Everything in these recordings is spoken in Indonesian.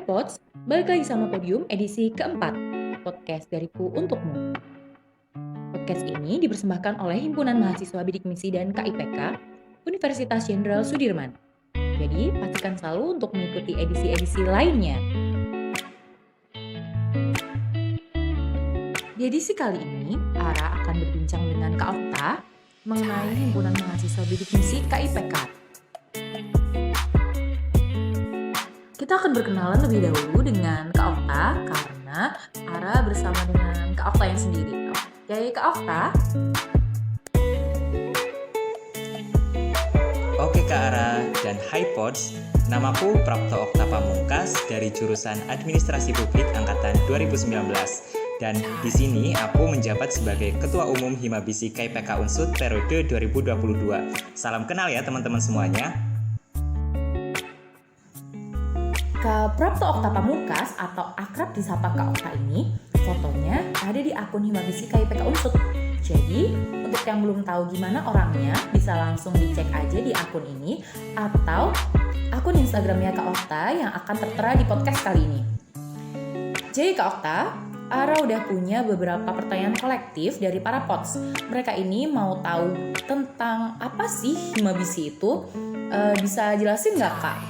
Pods, balik lagi sama Podium edisi keempat, podcast dariku untukmu. Podcast ini dipersembahkan oleh Himpunan Mahasiswa Bidik Misi dan KIPK, Universitas Jenderal Sudirman. Jadi, pastikan selalu untuk mengikuti edisi-edisi lainnya. Di edisi kali ini, Ara akan berbincang dengan Kak Okta mengenai Himpunan Mahasiswa Bidik Misi KIPK. Kita akan berkenalan lebih dahulu dengan Kak Okta karena Ara bersama dengan Kak Okta yang sendiri. Oke, Kak Okta. Oke Kak Ara dan Hai Pods, namaku Prapto Okta Pamungkas dari jurusan Administrasi Publik Angkatan 2019. Dan di sini aku menjabat sebagai Ketua Umum Himabisi KIPK Unsud periode 2022. Salam kenal ya teman-teman semuanya. Kak Prapto Okta Pamungkas atau akrab disapa Kak Okta ini, fotonya ada di akun Himabisi KIPK Unsud. Jadi, untuk yang belum tahu gimana orangnya, bisa langsung dicek aja di akun ini atau akun Instagramnya Kak Okta yang akan tertera di podcast kali ini. Jadi Kak Okta, Ara udah punya beberapa pertanyaan kolektif dari para pods. Mereka ini mau tahu tentang apa sih Himabisi itu? Bisa jelasin nggak Kak?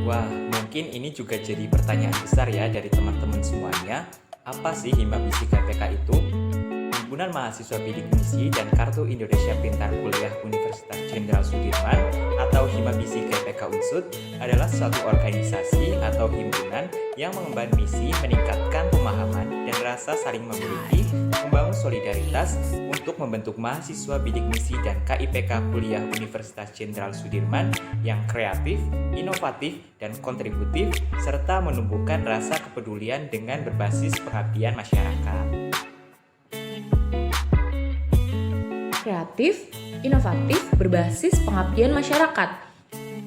Wah, mungkin ini juga jadi pertanyaan besar ya dari teman-teman semuanya. Apa sih Himabisi KIPK itu? Himpunan Mahasiswa Bidik Misi dan Kartu Indonesia Pintar Kuliah Universitas Jenderal Sudirman atau Himabisi KIPK Unsud adalah suatu organisasi atau himpunan yang mengemban misi meningkatkan pemahaman dan rasa saling memiliki, membangun solidaritas untuk membentuk mahasiswa bidik misi dan KIPK Kuliah Universitas Jenderal Sudirman yang kreatif, inovatif, dan kontributif, serta menumbuhkan rasa kepedulian dengan berbasis pengabdian masyarakat. Kreatif, inovatif, berbasis pengabdian masyarakat.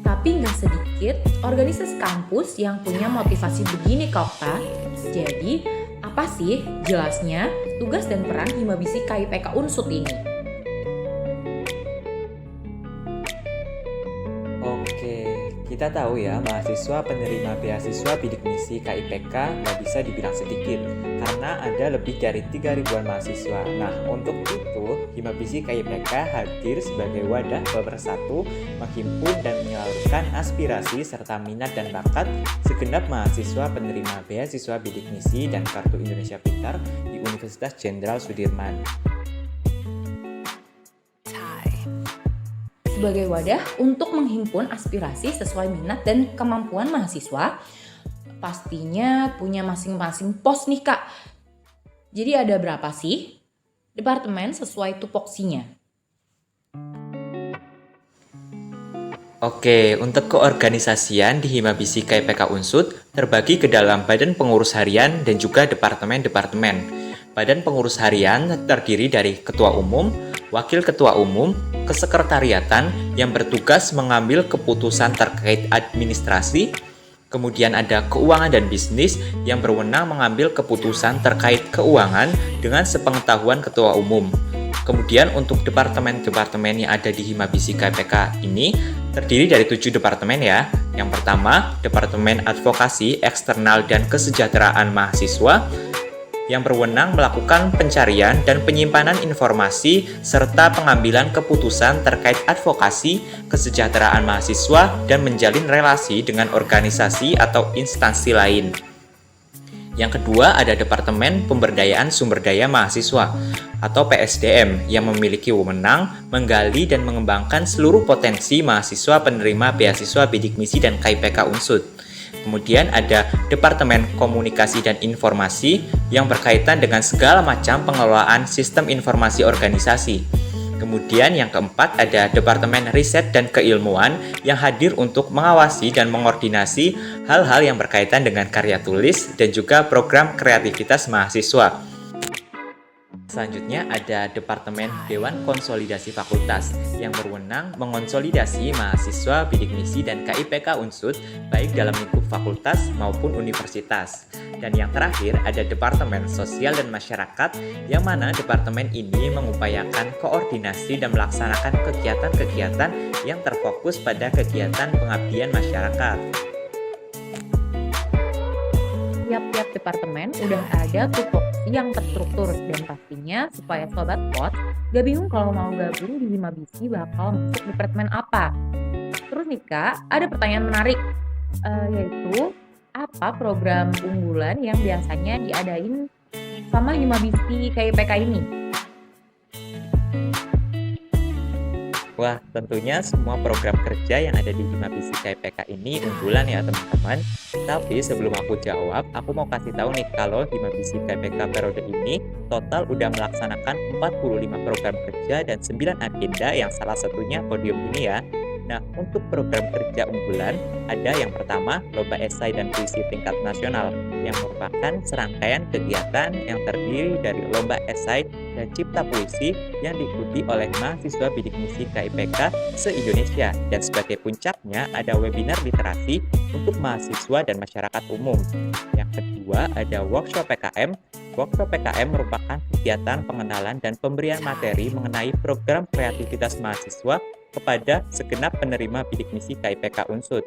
Tapi nggak sedikit organisasi kampus yang punya motivasi begini Kak Okta. Jadi, apa sih jelasnya tugas dan peran Himabisi KIPK Unsud ini? Oke, kita tahu ya mahasiswa penerima beasiswa bidik misi KIPK nggak bisa dibilang sedikit karena ada lebih dari 3.000-an mahasiswa. Nah, untuk itu Himabisi KIPK hadir sebagai wadah pemersatu, menghimpun dan menyalurkan aspirasi serta minat dan bakat segenap mahasiswa penerima beasiswa bidik misi dan Kartu Indonesia Pintar di Universitas Jenderal Sudirman. Sebagai wadah untuk menghimpun aspirasi sesuai minat dan kemampuan mahasiswa, pastinya punya masing-masing pos nih Kak. Jadi ada berapa sih departemen sesuai tupoksinya? Oke, untuk keorganisasian di Himabisi KIPK Unsud terbagi ke dalam Badan Pengurus Harian dan juga departemen-departemen. Badan Pengurus Harian terdiri dari Ketua Umum, Wakil Ketua Umum, Kesekretariatan yang bertugas mengambil keputusan terkait administrasi, kemudian ada Keuangan dan Bisnis yang berwenang mengambil keputusan terkait keuangan dengan sepengetahuan Ketua Umum. Kemudian untuk departemen-departemen yang ada di Himabisi KIPK ini terdiri dari 7 departemen ya. Yang pertama, Departemen Advokasi, Eksternal, dan Kesejahteraan Mahasiswa yang berwenang melakukan pencarian dan penyimpanan informasi serta pengambilan keputusan terkait advokasi, kesejahteraan mahasiswa, dan menjalin relasi dengan organisasi atau instansi lain. Yang kedua ada Departemen Pemberdayaan Sumber Daya Mahasiswa atau PSDM yang memiliki wewenang menggali dan mengembangkan seluruh potensi mahasiswa penerima beasiswa bidik misi dan KIPK Unsud. Kemudian ada Departemen Komunikasi dan Informasi yang berkaitan dengan segala macam pengelolaan sistem informasi organisasi. Kemudian yang keempat ada Departemen Riset dan Keilmuan yang hadir untuk mengawasi dan mengordinasi hal-hal yang berkaitan dengan karya tulis dan juga program kreativitas mahasiswa. Selanjutnya ada Departemen Dewan Konsolidasi Fakultas yang berwenang mengonsolidasi mahasiswa bidik misi dan KIPK Unsud baik dalam lingkup fakultas maupun universitas. Dan yang terakhir ada Departemen Sosial dan Masyarakat yang mana departemen ini mengupayakan koordinasi dan melaksanakan kegiatan-kegiatan yang terfokus pada kegiatan pengabdian masyarakat. Tiap-tiap departemen udah ada tupoksi yang terstruktur dan pastinya supaya Sobat Pot gak bingung kalau mau gabung di Himabisi bakal masuk departemen apa. Terus nih Kak, ada pertanyaan menarik, yaitu apa program unggulan yang biasanya diadain sama Himabisi KIPK ini? Wah, tentunya semua program kerja yang ada di Himabisi KIPK ini unggulan ya teman-teman. Tapi sebelum aku jawab, aku mau kasih tahu nih kalau Himabisi KIPK periode ini total udah melaksanakan 45 program kerja dan 9 agenda yang salah satunya podium ini ya. Nah, untuk program kerja unggulan, ada yang pertama, Lomba Esai dan Puisi Tingkat Nasional, yang merupakan serangkaian kegiatan yang terdiri dari Lomba Esai dan Cipta Puisi yang diikuti oleh mahasiswa bidik misi KIPK se-Indonesia. Dan sebagai puncaknya, ada webinar literasi untuk mahasiswa dan masyarakat umum. Yang kedua, ada Workshop PKM. Workshop PKM merupakan kegiatan pengenalan dan pemberian materi mengenai program kreativitas mahasiswa kepada segenap penerima bidik misi KIPK Unsud.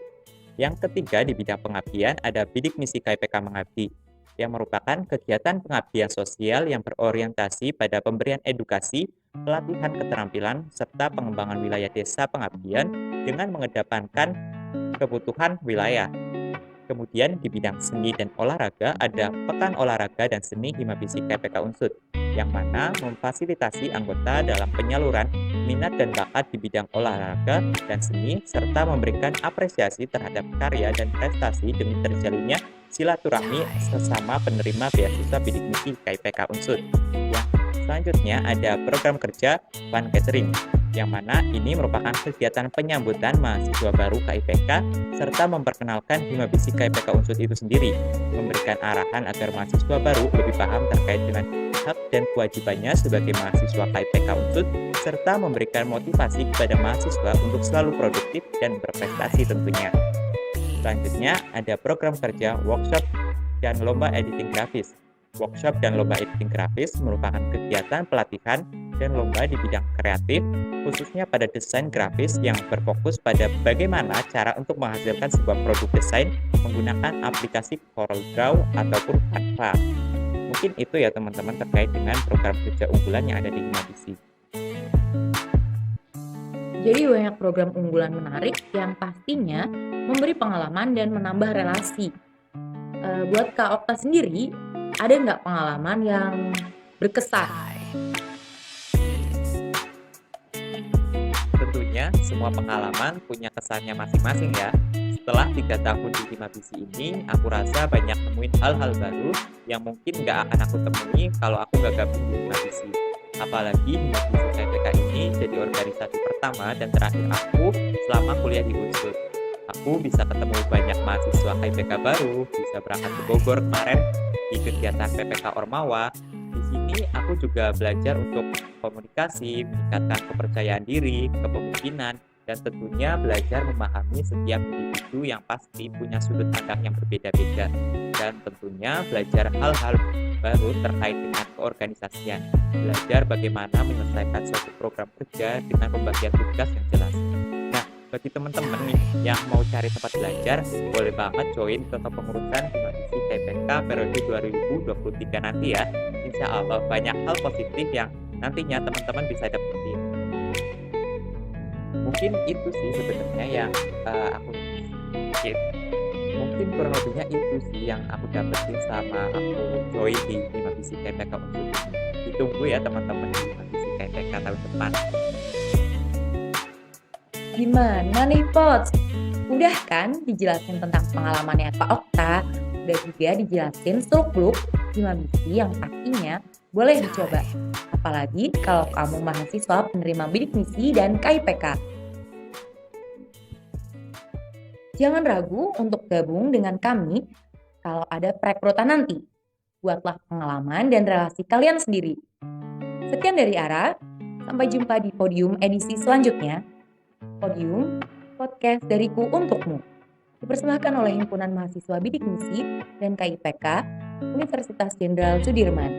Yang ketiga di bidang pengabdian ada bidik misi KIPK Mengabdi, yang merupakan kegiatan pengabdian sosial yang berorientasi pada pemberian edukasi, pelatihan keterampilan, serta pengembangan wilayah desa pengabdian dengan mengedepankan kebutuhan wilayah. Kemudian di bidang seni dan olahraga ada Pekan Olahraga dan Seni Himabisi KIPK Unsud, yang mana memfasilitasi anggota dalam penyaluran minat dan bakat di bidang olahraga dan seni, serta memberikan apresiasi terhadap karya dan prestasi demi terjalinnya silaturahmi sesama penerima beasiswa bidik misi KIPK Unsud. Yang selanjutnya ada program kerja Fun Catering, yang mana ini merupakan kegiatan penyambutan mahasiswa baru KIPK serta memperkenalkan Himabisi KIPK Unsud itu sendiri, memberikan arahan agar mahasiswa baru lebih paham terkait dengan hak dan kewajibannya sebagai mahasiswa KIPK Unsud, serta memberikan motivasi kepada mahasiswa untuk selalu produktif dan berprestasi tentunya. Selanjutnya ada program kerja Workshop dan Lomba Editing Grafis. Workshop dan lomba editing grafis merupakan kegiatan pelatihan dan lomba di bidang kreatif, khususnya pada desain grafis yang berfokus pada bagaimana cara untuk menghasilkan sebuah produk desain menggunakan aplikasi CorelDRAW ataupun Canva. Mungkin itu ya teman-teman terkait dengan program kerja unggulan yang ada di Himabisi. Jadi banyak program unggulan menarik yang pastinya memberi pengalaman dan menambah relasi. Buat Kak Okta sendiri, ada nggak pengalaman yang berkesan? Tentunya semua pengalaman punya kesannya masing-masing ya. Setelah 3 tahun di Himabisi ini, aku rasa banyak nemuin hal-hal baru yang mungkin nggak akan aku temui kalau aku nggak gabung di Himabisi. Apalagi Himabisi KIPK ini jadi organisasi pertama dan terakhir aku selama kuliah di Unsud. Aku bisa ketemu banyak mahasiswa KIPK baru, bisa berangkat ke Bogor kemarin di kegiatan PPK Ormawa. Di sini aku juga belajar untuk komunikasi, meningkatkan kepercayaan diri, kepemimpinan, dan tentunya belajar memahami setiap individu yang pasti punya sudut pandang yang berbeda-beda. Dan tentunya belajar hal-hal baru terkait dengan keorganisasian. Belajar bagaimana menyelesaikan suatu program kerja dengan pembagian tugas yang jelas. Bagi teman-teman nih yang mau cari tempat belajar, boleh banget join ke kepengurusan Himabisi KIPK periode 2023 nanti ya. Insya Allah banyak hal positif yang nantinya teman-teman bisa dapetin. Mungkin itu sih sebenarnya yang aku mungkin kurang lebihnya itu sih yang aku dapetin sama aku join di Himabisi KIPK Unsud ini. Ditunggu ya teman-teman di Himabisi KIPK tahun depan. Gimana nih Pots? Udah kan dijelasin tentang pengalamannya Kak Okta, udah juga dijelasin seluk-beluk Himabisi yang pastinya boleh dicoba. Apalagi kalau kamu mahasiswa penerima bidik misi dan KIPK. Jangan ragu untuk gabung dengan kami kalau ada perekrutan nanti. Buatlah pengalaman dan relasi kalian sendiri. Sekian dari Ara, sampai jumpa di podium edisi selanjutnya. Podium, podcast dariku untukmu. Dipersembahkan oleh Himpunan Mahasiswa Bidik Misi dan KIPK Universitas Jenderal Sudirman.